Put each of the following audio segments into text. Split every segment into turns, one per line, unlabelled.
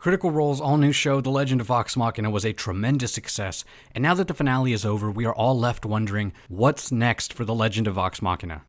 Critical Role's all-new show, The Legend of Vox Machina, was a tremendous success, and now that the finale is over, we are all left wondering, what's next for The Legend of Vox Machina?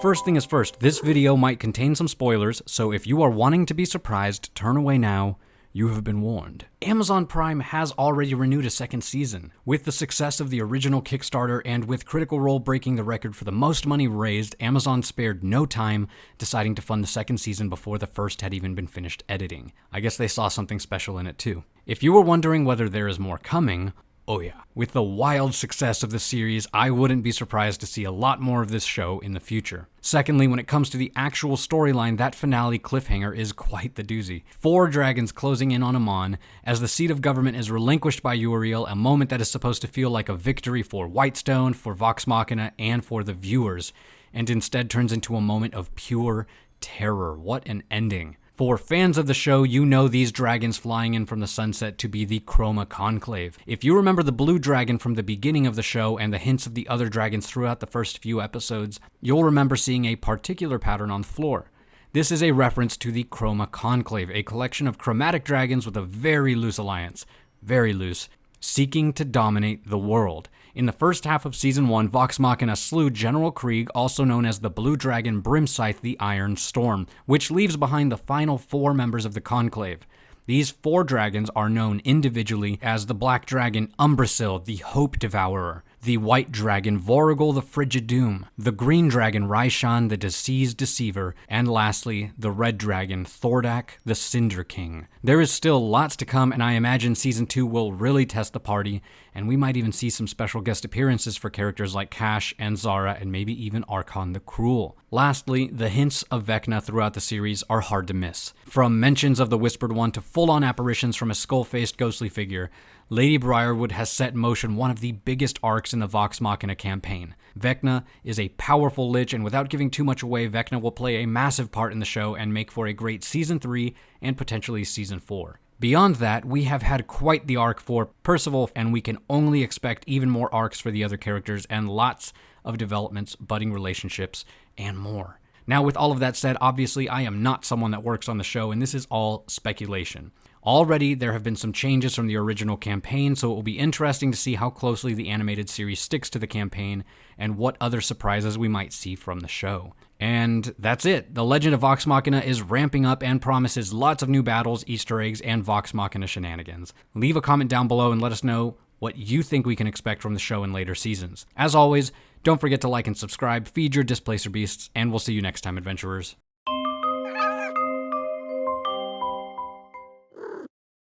First thing is first, this video might contain some spoilers, so if you are wanting to be surprised, turn away now. You have been warned. Amazon Prime has already renewed a second season. With the success of the original Kickstarter and with Critical Role breaking the record for the most money raised, Amazon spared no time deciding to fund the second season before the first had even been finished editing. I guess they saw something special in it too. If you were wondering whether there is more coming, oh yeah. With the wild success of the series, I wouldn't be surprised to see a lot more of this show in the future. Secondly, when it comes to the actual storyline, that finale cliffhanger is quite the doozy. 4 dragons closing in on Amon, as the seat of government is relinquished by Uriel, a moment that is supposed to feel like a victory for Whitestone, for Vox Machina, and for the viewers, and instead turns into a moment of pure terror. What an ending. For fans of the show, you know these dragons flying in from the sunset to be the Chroma Conclave. If you remember the blue dragon from the beginning of the show and the hints of the other dragons throughout the first few episodes, you'll remember seeing a particular pattern on the floor. This is a reference to the Chroma Conclave, a collection of chromatic dragons with a very loose alliance, very loose, seeking to dominate the world. In the first half of Season 1, Vox Machina slew General Krieg, also known as the Blue Dragon Brimscythe the Iron Storm, which leaves behind the final 4 members of the Conclave. These 4 dragons are known individually as the Black Dragon Umbrasyl, the Hope Devourer, the White Dragon Vorigol the Frigid Doom, the Green Dragon Raishan the Diseased Deceiver, and lastly, the Red Dragon Thordak the Cinder King. There is still lots to come, and I imagine Season 2 will really test the party, and we might even see some special guest appearances for characters like Cash and Zara, and maybe even Archon the Cruel. Lastly, the hints of Vecna throughout the series are hard to miss. From mentions of the Whispered One to full-on apparitions from a skull-faced ghostly figure, Lady Briarwood has set in motion one of the biggest arcs in the Vox Machina campaign. Vecna is a powerful lich, and without giving too much away, Vecna will play a massive part in the show and make for a great Season 3 and potentially Season 4. Beyond that, we have had quite the arc for Percival, and we can only expect even more arcs for the other characters and lots of developments, budding relationships, and more. Now, with all of that said, obviously I am not someone that works on the show, and this is all speculation. Already, there have been some changes from the original campaign, so it will be interesting to see how closely the animated series sticks to the campaign and what other surprises we might see from the show. And that's it. The Legend of Vox Machina is ramping up and promises lots of new battles, Easter eggs, and Vox Machina shenanigans. Leave a comment down below and let us know what you think we can expect from the show in later seasons. As always, don't forget to like and subscribe, feed your Displacer Beasts, and we'll see you next time, adventurers.